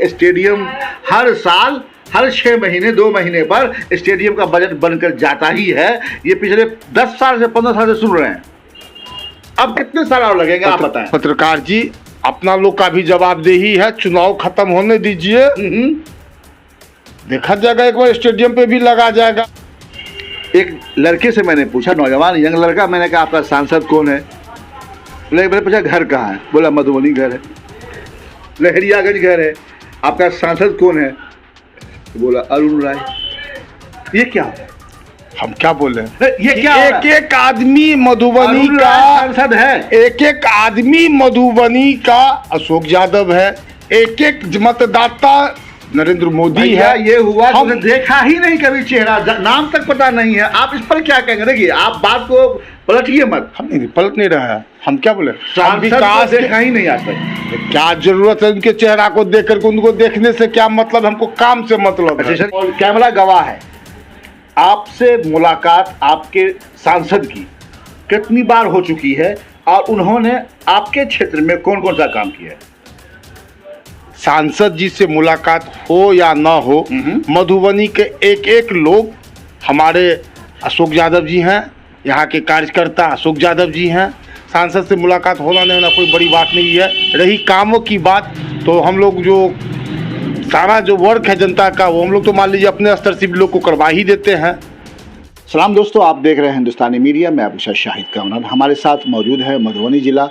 Stadium हर साल हर 6 महीने 2 महीने पर स्टेडियम का बजट बनकर जाता ही है। ये पिछले 10 साल से 15 साल से सुन रहे हैं। अब कितने साल और लगेंगे आप बताएं। पत्रकार जी, अपना लोग का भी जवाबदेही है। चुनाव खत्म होने दीजिए, देखा जाएगा, एक बार स्टेडियम पे भी लगा जाएगा। एक लड़के से मैंने पूछा, नौजवान यंग लड़का, मैंने कहा आपका सांसद कौन है? मैंने पूछा घर कहाँ है? बोला मधुबनी घर है, लहरियागंज घर है। आपका सांसद कौन है? तो बोला अरुण राय। ये क्या है? हम क्या बोले? ये क्या एक एक आदमी मधुबनी का सांसद है, एक एक आदमी मधुबनी का अशोक यादव है, एक एक मतदाता नरेंद्र मोदी है। ये हुआ हमने देखा ही नहीं कभी, चेहरा नाम तक पता नहीं है। आप इस पर क्या कहेंगे? देखिए, आप बात को पलटिए मत। हम नहीं पलट नहीं रहा है। हम क्या बोले? विकास देखा ही नहीं आता। क्या जरूरत है उनके चेहरा को देख करके? उनको देखने से क्या मतलब? हमको काम से मतलब है। और कैमरा गवाह है, आपसे मुलाकात आपके सांसद की कितनी बार हो चुकी है और उन्होंने आपके क्षेत्र में कौन कौन सा काम किया है? सांसद जी से मुलाकात हो या ना हो, मधुबनी के एक एक लोग, हमारे अशोक यादव जी हैं, यहाँ के कार्यकर्ता अशोक यादव जी हैं। सांसद से मुलाकात होना नहीं होना कोई बड़ी बात नहीं है। रही कामों की बात, तो हम लोग जो सारा जो वर्क है जनता का, वो हम लोग तो मान लीजिए अपने स्तर से भी लोग को करवा ही देते हैं। सलाम दोस्तों, आप देख रहे हैं हिंदुस्तानी मीडिया। मैं आपके साथ शाहिद कामरान। हमारे साथ मौजूद है मधुबनी जिला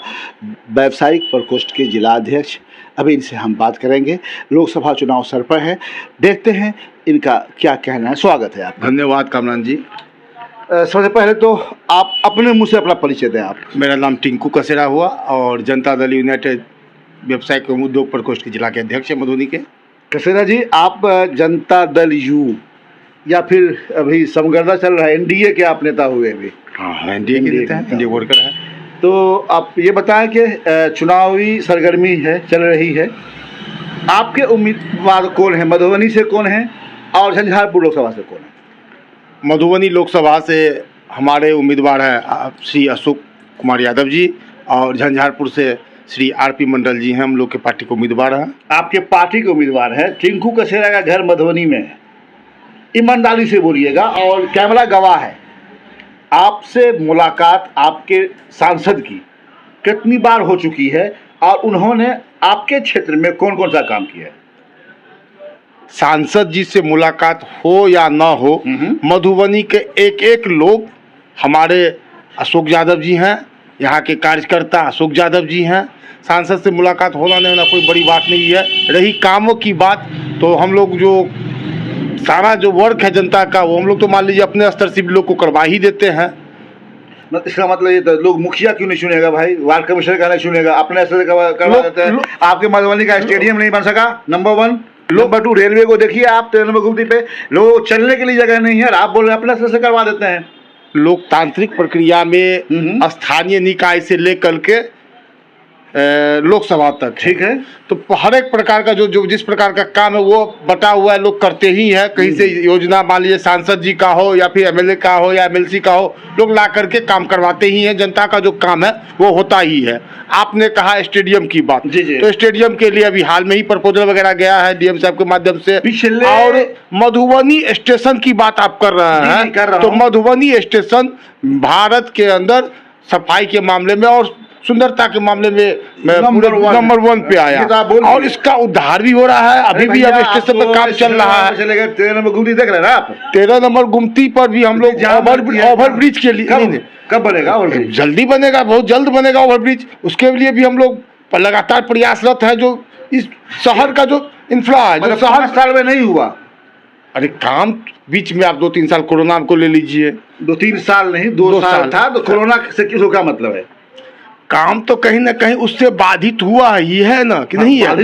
व्यावसायिक प्रकोष्ठ के जिला अध्यक्ष। अभी इनसे हम बात करेंगे। लोकसभा चुनाव सर पर है, देखते हैं इनका क्या कहना है। स्वागत है आपका। धन्यवाद कामरान जी। सबसे पहले तो आप अपने मुँह से अपना परिचय दें। आप? मेरा नाम टिंकू कसेरा हुआ और जनता दल यूनाइटेड व्यवसायिक उद्योग प्रकोष्ठ के जिला के अध्यक्ष है मधुबनी के। कसेरा जी, आप जनता दल यू या फिर अभी समगर्दा चल रहा है, एनडीए के आप नेता हुए अभी? हाँ, एनडीए के नेता हैं, एनडीए वर्कर है। तो आप ये बताएं कि चुनावी सरगर्मी है, चल रही है, आपके उम्मीदवार कौन है? मधुबनी से कौन है और झंझारपुर लोकसभा से कौन है? मधुबनी लोकसभा से हमारे उम्मीदवार हैं श्री अशोक कुमार यादव जी, और झंझारपुर से श्री आरपी मंडल जी हैं। हम लोग के पार्टी के उम्मीदवार हैं। आपके पार्टी के उम्मीदवार हैं। टिंकू कसेरा का घर मधुबनी में है, ईमानदारी से बोलिएगा, और कैमरा गवाह है। आपसे मुलाकात आपके सांसद की कितनी बार हो चुकी है और उन्होंने आपके क्षेत्र में कौन कौन सा काम किया है? सांसद जी से मुलाकात हो या ना हो, मधुबनी के एक एक लोग, हमारे अशोक यादव जी हैं, यहाँ के कार्यकर्ता अशोक यादव जी हैं। सांसद से मुलाकात होना नहीं होना कोई बड़ी बात नहीं है। रही कामों की बात, तो हम लोग जो सारा जो वर्क है जनता का, वो हम लोग तो मान लीजिए अपने स्तर से भी लोग को करवा ही देते हैं। इसका मतलब ये तो लोग मुखिया क्यों नहीं सुनेगा भाई? वार्ड कमिश्नर का नहीं सुनेगा, अपने स्तर से करवा देते हैं। आपके मधुबनी का स्टेडियम नहीं बन सका, नंबर 1। नंबर 2, रेलवे को देखिए आप, 13 नंबर गुमती पे लोग चलने के लिए जगह नहीं है और आप बोल रहे हैं अपने स्तर से करवा देते हैं। लोकतांत्रिक प्रक्रिया में स्थानीय निकाय से लेकर के लोकसभा तक, ठीक है, तो हर एक प्रकार का जो जिस प्रकार का काम है वो बटा हुआ है, लोग करते ही हैं। कहीं से योजना मान लीजिए सांसद जी का हो या फिर एमएलए का हो या एमएलसी का हो, लोग ला करके काम करवाते ही हैं। जनता का जो काम है वो होता ही है। आपने कहा स्टेडियम की बात, तो स्टेडियम के लिए अभी हाल में ही प्रपोजल वगैरह गया है डीएम साहब के माध्यम से। और मधुबनी स्टेशन की बात आप कर रहे हैं, तो मधुबनी स्टेशन भारत के अंदर सफाई के मामले में और सुंदरता के मामले में नंबर 1 पे आया, और इसका उद्धार भी हो रहा है। अभी भी अब स्टेशन पर काम चल रहा है। 13 नंबर गुमती देख रहे हैं आप? 13 नंबर गुमती पर भी हम लोग ओवरब्रिज के लिए कब बनेगा? जल्दी बनेगा, बहुत जल्द बनेगा ओवरब्रिज। उसके लिए भी हम लोग लगातार प्रयासरत है। जो इस शहर का जो इंफ्रा है, जो शहर 5 साल में नहीं हुआ। अरे काम बीच में आप 2-3 साल कोरोना को ले लीजिए। 2-3 साल नहीं, 2 साल था, तो कोरोना से किसको क्या मतलब है? काम तो कहीं ना कहीं उससे बाधित हुआ ही है ना, कि नहीं है?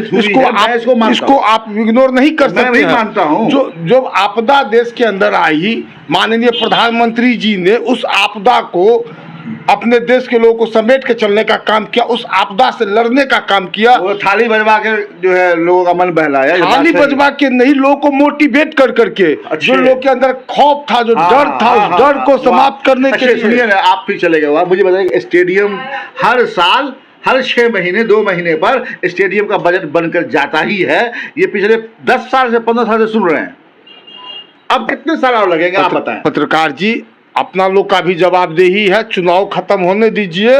इसको आप इग्नोर नहीं कर सकते। मैं मानता हूं। जो आपदा देश के अंदर आई, माननीय प्रधानमंत्री जी ने उस आपदा को अपने देश के लोगों को समेट के चलने का काम किया, उस आपदा से लड़ने का काम किया। वो थाली बजवा के जो है लोगों का मन बहलाया। थाली बजवा के नहीं, लोगों को मोटिवेट कर करके, जो लोग के अंदर खौफ था, जो डर था, उस डर को समाप्त करने के लिए। सुनिए ना, आप फिर चले गए। मुझे बताइए, स्टेडियम हर साल हर 6 महीने 2 महीने पर स्टेडियम का बजट बनकर जाता ही है। ये पिछले 10 साल से 15 साल से सुन रहे हैं। अब कितने साल और लगेंगे आप बताएं। पत्रकार जी, अपना लोग का भी जवाबदेही है, चुनाव खत्म होने दीजिए,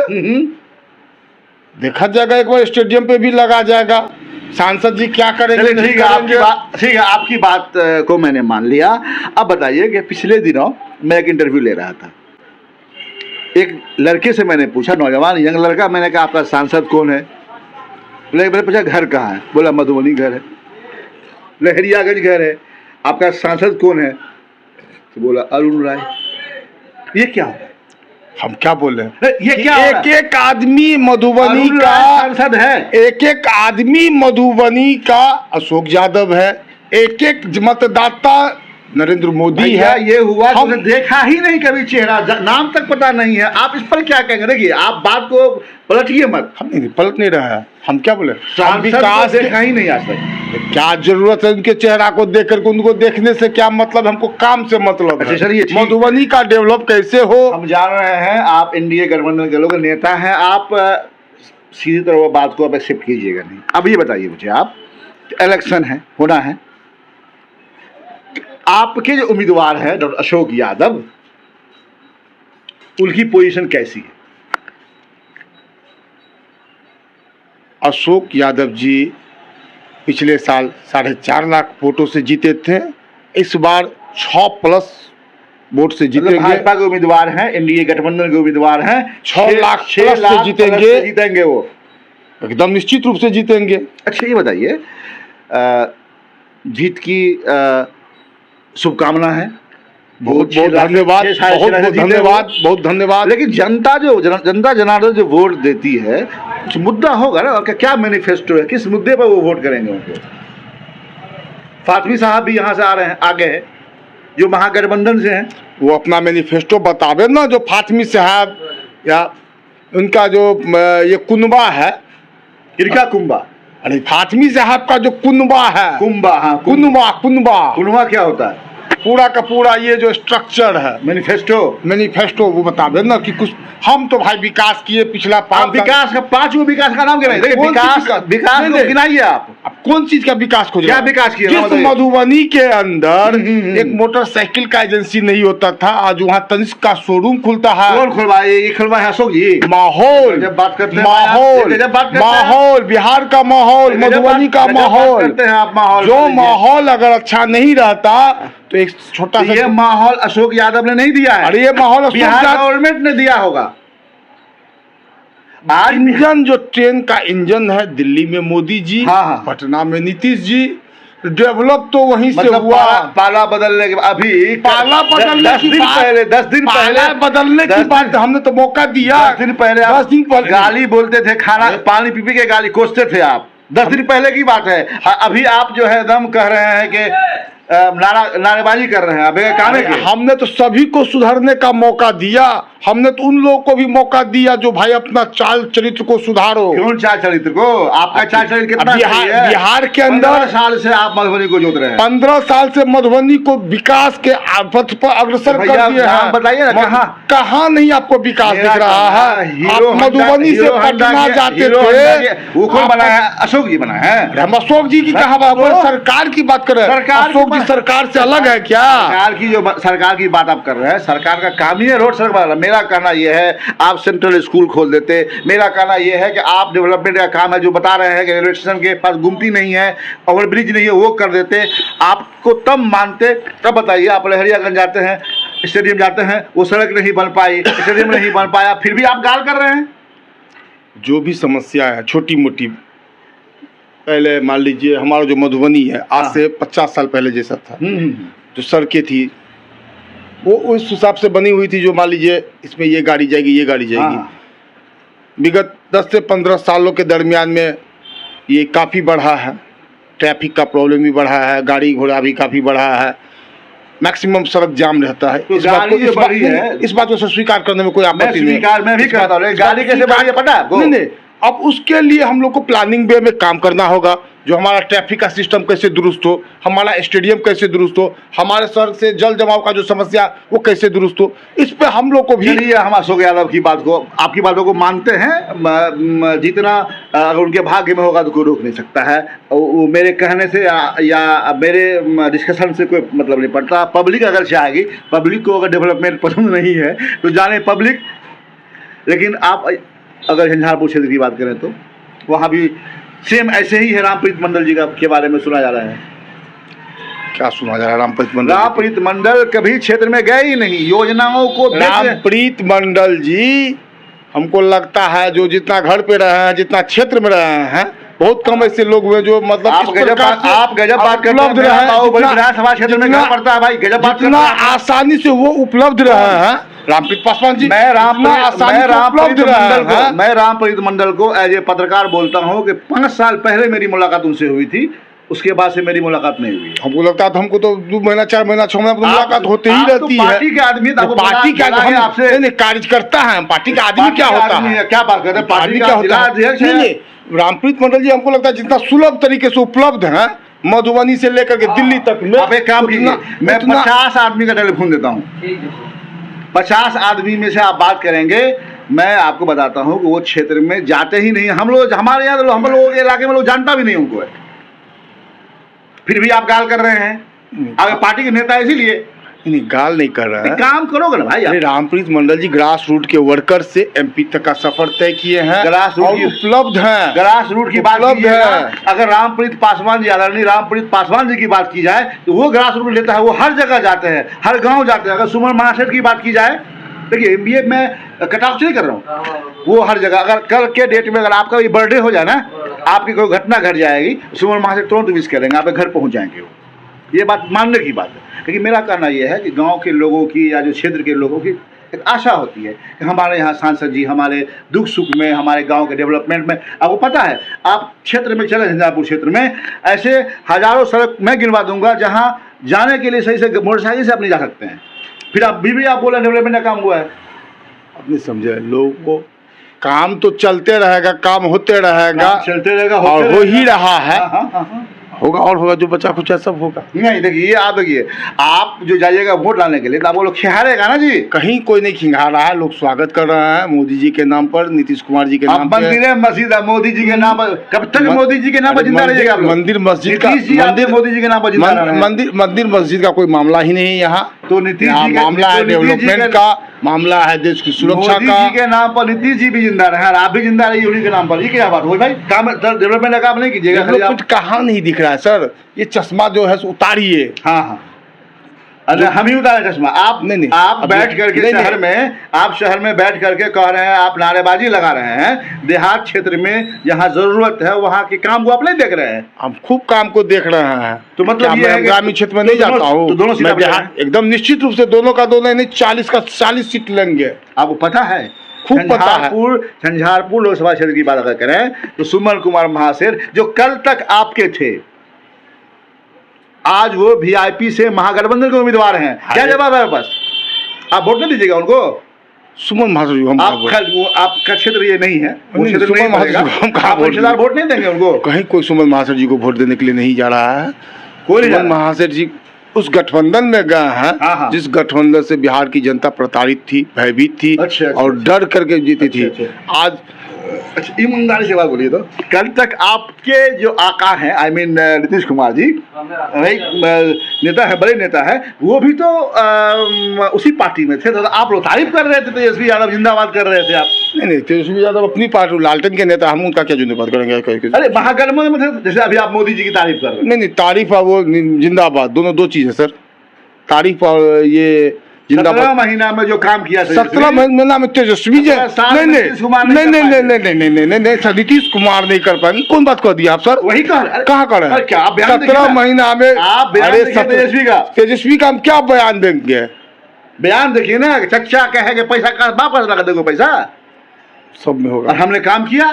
देखा जाएगा, एक बार स्टेडियम पे भी लगा जाएगा। सांसद जी क्या करेंगे नहीं ठीक है, करेंगे। ठीक है, आपकी बात को मैंने मान लिया। अब बताइए कि पिछले दिनों मैं एक इंटरव्यू ले रहा था, एक लड़के से मैंने पूछा, नौजवान यंग लड़का, मैंने कहा आपका सांसद कौन है? मैंने पूछा घर कहाँ है? बोला मधुबनी घर है, लहरियागंज घर है। आपका सांसद कौन है? तो बोला अरुण राय। ये क्या है? हम क्या बोल रहे हैं? ये क्या एक एक आदमी मधुबनी का सांसद है, एक एक आदमी मधुबनी का अशोक यादव है, एक एक मतदाता नरेंद्र मोदी है। ये हुआ हमने देखा ही नहीं कभी चेहरा, नाम तक पता नहीं है। आप इस पर क्या कहेंगे? देखिए, आप बात को पलटिए मत। हम नहीं पलट नहीं रहा है, हम क्या बोले, विकास देखा ही नहीं आज तक। क्या जरूरत है उनके चेहरा को देख करके? उनको देखने से क्या मतलब, हमको काम से मतलब है। चलिए, मधुबनी का डेवलप कैसे हो? हम जान रहे हैं आप एनडीए गठबंधन के लोग नेता हैं, आप सीधी तरह बात को आप एक्सेप्ट कीजिएगा नहीं। अब ये बताइए मुझे, आप इलेक्शन है, होना है, आपके जो उम्मीदवार हैं डॉक्टर अशोक यादव, उनकी पोजीशन कैसी है? अशोक यादव जी पिछले साल 4.5 लाख वोटों से जीते थे, इस बार 6+ वोट से जीतेंगे। भाजपा के उम्मीदवार हैं, एनडीए गठबंधन के उम्मीदवार हैं, 6 लाख से जीतेंगे वो, एकदम निश्चित रूप से जीतेंगे। अच्छा, ये बताइए, जीत की शुभकामना है, बहुत बहुत धन्यवाद, बहुत धन्यवाद। लेकिन जनता जनार्दन जो वोट देती है, कुछ मुद्दा होगा ना, क्या मैनिफेस्टो है, किस मुद्दे पर वो वोट करेंगे उनको? फातमी साहब भी यहाँ से आ रहे हैं, आगे हैं, जो महागठबंधन से हैं, वो अपना मैनिफेस्टो बतावे ना। जो फातमी साहब या उनका जो ये कुनबा है, इनका कुंबा, अरे फातमी साहब का जो कुनबा है, कुंबा, हाँ, कुनबा क्या होता है? पूरा का पूरा ये जो स्ट्रक्चर है, मैनिफेस्टो वो बतावे ना कि कुछ। हम तो भाई विकास किए पिछला 5 विकास का 5 विकास का नाम गिनाइए। विकास को गिनाइए आप कौन चीज का विकास खोज? क्या विकास किया? जिस मधुबनी के अंदर एक मोटरसाइकिल का एजेंसी नहीं होता था, आज वहाँ तनिष्क का शोरूम खुलता है। कौन खुलवाए? ये खुलवाए अशोक जी। माहौल, जब बात करते हैं माहौल, बिहार का माहौल, मधुबनी का माहौल, जो माहौल अगर अच्छा नहीं रहता तो एक छोटा सा, ये माहौल अशोक यादव ने नहीं दिया है। अरे ये माहौल बिहार गवर्नमेंट ने दिया होगा। इंजन जो ट्रेन का इंजन है, दिल्ली में मोदी जी, पटना में नीतीश जी, डेवलप तो वहीं से हुआ। पाला बदलने के अभी पाला बदलने की बात, 10 दिन पहले बदलने की बात हमने तो मौका दिया। 10 दिन पहले गाली बोलते थे, खाना पानी पी के गाली कोसते थे आप। 10 दिन पहले की बात है। अभी आप जो है एकदम कह रहे हैं कि नारेबाजी कर रहे हैं। अब काम है, हमने तो सभी को सुधरने का मौका दिया। हमने तो उन लोगों को भी मौका दिया जो भाई अपना चाल चरित्र को सुधारो। क्यों चाल चरित्र को? आपका चाल चरित्र कितना है? बिहार के अंदर 15 साल से आप मधुबनी को जोत रहे हैं। 15 साल से मधुबनी को विकास के पथ पर अग्रसर कर दिए हैं। बताइए ना, कहाँ नहीं आपको विकास दिख रहा है? आप मधुबनी से पटना जाते थे, वो कौन बना है? अशोक जी बना है। हम अशोक जी की कहा बात, सरकार की बात कर रहे हैं। अशोक जी सरकार से अलग है क्या? सरकार की बात आप कर रहे हैं। सरकार का काम ही है रोड सड़क बनाना। मेरा कहना यह है आप सेंट्रल स्कूल खोल देते। मेरा कहना यह है कि आप डेवलपमेंट का काम है जो बता रहे हैं कि रेलवे स्टेशन के पास गुमती नहीं है, ओवर ब्रिज नहीं है, वो कर देते। आपको तब मानते, तब बताइए। आप लहरियागंज जाते हैं, स्टेडियम जाते हैं, वो सड़क नहीं बन पाई, स्टेडियम नहीं बन पाया, फिर भी आप गाल कर रहे हैं। जो भी समस्या है छोटी मोटी, पहले मान लीजिए हमारा जो मधुबनी है आज से 50 साल पहले जैसा था, जो सड़कें थी वो उस हिसाब से बनी हुई थी। जो मान लीजिए इसमें ये गाड़ी जाएगी, ये गाड़ी जाएगी। विगत 10 से 15 सालों के दरमियान में ये काफ़ी बढ़ा है। ट्रैफिक का प्रॉब्लम भी बढ़ा है, गाड़ी घोड़ा भी काफ़ी बढ़ा है, मैक्सिमम सड़क जाम रहता है। तो इस बात को स्वीकार करने में कोई आपत्ति नहीं। मैं भी करता हूँ। गाड़ी कैसे बढ़ी है पता है? नहीं, अब उसके लिए हम लोग को प्लानिंग वे में काम करना होगा। जो हमारा ट्रैफिक का सिस्टम कैसे दुरुस्त हो, हमारा स्टेडियम कैसे दुरुस्त हो, हमारे सड़क से जल जमाव का जो समस्या वो कैसे दुरुस्त हो, इस पे हम लोग को भी। चलिए हम अशोक यादव की बात को, आपकी बातों को मानते हैं, जितना अगर उनके भाग्य में होगा तो कोई रोक नहीं सकता है। वो मेरे कहने से या मेरे डिस्कशन से कोई मतलब नहीं पड़ता। पब्लिक अगर चाहेगी, पब्लिक को अगर डेवलपमेंट पसंद नहीं है तो जाने पब्लिक। लेकिन आप अगर झंझारपुर क्षेत्र की बात करें तो वहाँ भी सेम ऐसे ही है। रामप्रीत मंडल जी का के बारे में सुना जा रहा है। क्या सुना जा रहा है? रामप्रीत मंडल कभी क्षेत्र में गए ही नहीं, योजनाओं को रामप्रीत मंडल जी, हमको लगता है जो जितना घर पे रहे हैं, जितना क्षेत्र में रहे हैं, बहुत कम ऐसे लोग हुए जो मतलब आप गजब बात करते हैं। विधानसभा क्षेत्र में घर पड़ता है भाई, गजब बात करते हैं। आसानी से वो उपलब्ध रहे हैं रामप्रीत पासवान जी। मैं रामप्रीत मंडल को एज ए पत्रकार बोलता हूँ कि 5 साल पहले मेरी मुलाकात उनसे हुई थी, उसके बाद से मेरी मुलाकात नहीं हुई। हमको लगता है हमको तो 2 महीना 4 महीना 6 महीना मुलाकात होते ही रहती है। पार्टी के आदमी, पार्टी का आपसे कार्यकर्ता है, पार्टी का आदमी क्या होता है, क्या बात करते हैं, पार्टी क्या होता है। रामप्रीत मंडल जी हमको लगता है जितना सुलभ तरीके से उपलब्ध है मधुबनी से लेकर के दिल्ली तक में। आप एक काम कीजिए, मैं 50 आदमी का टेलीफोन देता हूँ, 50 आदमी में से आप बात करेंगे, मैं आपको बताता हूँ कि वो क्षेत्र में जाते ही नहीं। हम लोग, हमारे यहाँ हम लोग इलाके में लोग जानता भी नहीं उनको है, फिर भी आप गाल कर रहे हैं। अगर पार्टी के नेता इसीलिए नहीं, गाल नहीं कर रहा है, काम करोगे ना भाई। अरे रामप्रीत मंडल जी ग्रास रूट के वर्कर से एमपी तक का सफर तय किए हैं, ग्रास रूट की उपलब्ध हैं, ग्रास रूट की बात है। अगर रामप्रीत पासवान जी, आदरणीय रामप्रीत पासवान जी की बात की जाए तो वो ग्रास रूट लेता है, वो हर जगह जाते हैं, हर गांव जाते हैं। अगर सुमन महासेठ की बात की जाए, देखिए एमबीए में कट ऑफ नहीं कर रहा हूँ, वो हर जगह। अगर कल के डेट में अगर आपका भी बर्थडे हो जाए ना, आपकी कोई घटना घट जाएगी, सुमन महासेठ तुरंत विश करेंगे, आप घर पहुँच जाएंगे। वो ये बात मानने की बात है। लेकिन मेरा कहना यह है कि गांव के लोगों की या जो क्षेत्र के लोगों की एक आशा होती है कि हमारे यहाँ सांसद जी हमारे दुख सुख में, हमारे गांव के डेवलपमेंट में। आपको पता है, आप क्षेत्र में चले, झंझारपुर क्षेत्र में ऐसे हजारों सड़क मैं गिनवा दूंगा जहाँ जाने के लिए सही से मोटरसाइकिल से आप नहीं जा सकते हैं। फिर आप भी आप बोला डेवलपमेंट का काम हुआ है, आपने समझा। लोगों को काम तो चलते रहेगा, काम होते रहेगा, चलते रहेगा, और हो ही रहा है। हाँ। होगा और होगा, जो बचा कुछ सब होगा। नहीं देखिए, आप जो जाइएगा वोट डालने के लिए तो आप वो लोग खिहारेगा ना जी। कहीं कोई नहीं खिंगा रहा है, लोग स्वागत कर रहे हैं मोदी जी के नाम पर, नीतीश कुमार जी के नाम पर। मंदिर मस्जिद मोदी जी के नाम पर, कब तक मोदी जी के नाम पर जिंदा रहिएगा? मंदिर मस्जिद का, मोदी जी के नाम पर मंदिर मस्जिद का कोई मामला ही नहीं यहाँ। तो नीतीश जी मामला है डेवलपमेंट का, मामला है देश की सुरक्षा का। मोदी जी के नाम पर नीतीश जी भी जिंदा रहे, आप भी जिंदा रहिए उन्हीं के नाम पर। ये क्या बात हुई भाई? काम डेवलपमेंट का काम नहीं कीजिएगा। कुछ कहाँ नहीं दिख रहा है सर, ये चश्मा जो है उतारिए। हाँ, अरे हम ही उतारे चश्मा। आप नहीं, आप बैठ करके शहर में, आप शहर में बैठ करके कह रहे हैं, आप नारेबाजी लगा रहे हैं। देहात क्षेत्र में जहाँ जरूरत है वहाँ के काम को आप नहीं देख रहे हैं। हम खूब काम को देख रहे हैं। तो मतलब ये है ग्रामीण क्षेत्र में नहीं जाता हूँ तो दोनों मैं बिहार, एकदम निश्चित रूप से दोनों का दोनों नहीं, 40 का 40 सीट लेंगे। आपको पता है, खूब पता है। झंझारपुर लोकसभा क्षेत्र की बात अगर करें तो सुमन कुमार महासेठ जो कल तक आपके थे, आज वो वीआईपी से महागठबंधन के उम्मीदवार हैं। क्या जवाब है बस? आप वोट नहीं दीजिएगा उनको? सुमन महासेठ जी आपका क्षेत्र ये नहीं है, वो क्षेत्र सुमन महासेठ आप वोट नहीं देंगे उनको? कहीं कोई सुमन महासेठ जी को वोट देने के लिए नहीं जा रहा है। कोई सुमन महासेठ जी उस गठबंधन में गए हैं जिस गठबंधन से बिहार की जनता प्रताड़ित थी, भयभीत थी। अच्छा, और डर करके जीती थी। आज अच्छा, ईमानदारी से बात बोलिए तो कल तक आपके जो आका हैं, आई मीन नीतीश कुमार जी, नेता है, बड़े नेता है, वो भी तो उसी पार्टी में थे। तो आप लोग तारीफ कर रहे थे, तेजस्वी यादव जिंदाबाद कर रहे थे आप। नहीं, तेजस्वी यादव अपनी पार्टी, लालटेन के नेता, हम उनका क्या जिंदाबाद करेंगे? अरे महागठबंधन में थे, जैसे अभी आप मोदी जी की तारीफ कर रहे हैं। नहीं, तारीफ और वो जिंदाबाद दोनों दो चीज है सर। तारीफ और ये 17 महीना में जो काम किया, 17 महीना में तेजस्वी जी नहीं, नीतीश कुमार नहीं कर पाएंगे। कौन बात कर दिया आप सर? वही कहाँ कर रहे हैं? 17 महीना में आप तेजस्वी का हम क्या बयान देंगे? बयान देखिए ना, चच्चा कहे कि पैसा का वापस लगा देगा, पैसा सब में होगा। हमने काम किया,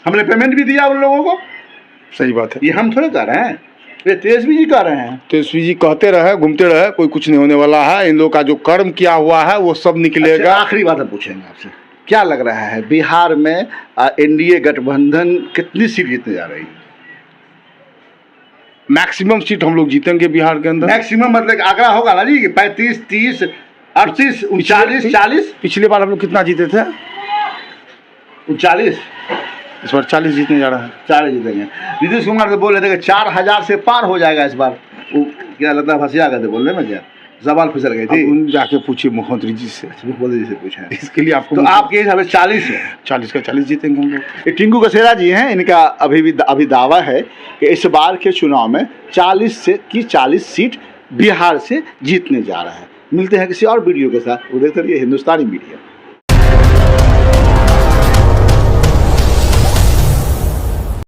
हमने पेमेंट भी दिया उन लोगों को। सही बात है, ये हम थोड़े कर रहे हैं, ये तेजस्वी जी कह रहे हैं। तेजस्वी जी कहते रहे, घूमते रहे, कोई कुछ नहीं होने वाला है। इन लोगों का जो कर्म किया हुआ है वो सब निकलेगा। आखिरी बात हम पूछेंगे आपसे, क्या लग रहा है बिहार में एनडीए गठबंधन कितनी सीट जीतने जा रही है? मैक्सिमम सीट हम लोग जीतेंगे बिहार के अंदर। मैक्सिमम मतलब आंकड़ा होगा ना जी कि 35, 30, 38, 39, 40। पिछले बार हम लोग कितना जीते थे? 39। इस बार 40 जीतने जा रहा है। 40 जीतेंगे। नीतीश कुमार तो बोल रहे थे कि 4000 से पार हो जाएगा इस बार। वो क्या लगता है फंसिया गए थे बोलने में, क्या जबान फिसल गई थी? उन जाके पूछिए मुख्यमंत्री जी से, मुख्यमंत्री जी से पूछा है इसके लिए आपको। तो आपके हिसाब से 40 है? 40 का 40 जीतेंगे हम लोग। ये टिंकू कसेरा जी हैं, इनका अभी दावा है कि इस बार के चुनाव में 40 सीट बिहार से जीतने जा रहा है। मिलते हैं किसी और वीडियो के साथ, वो देखते रहिए हिंदुस्तानी मीडिया।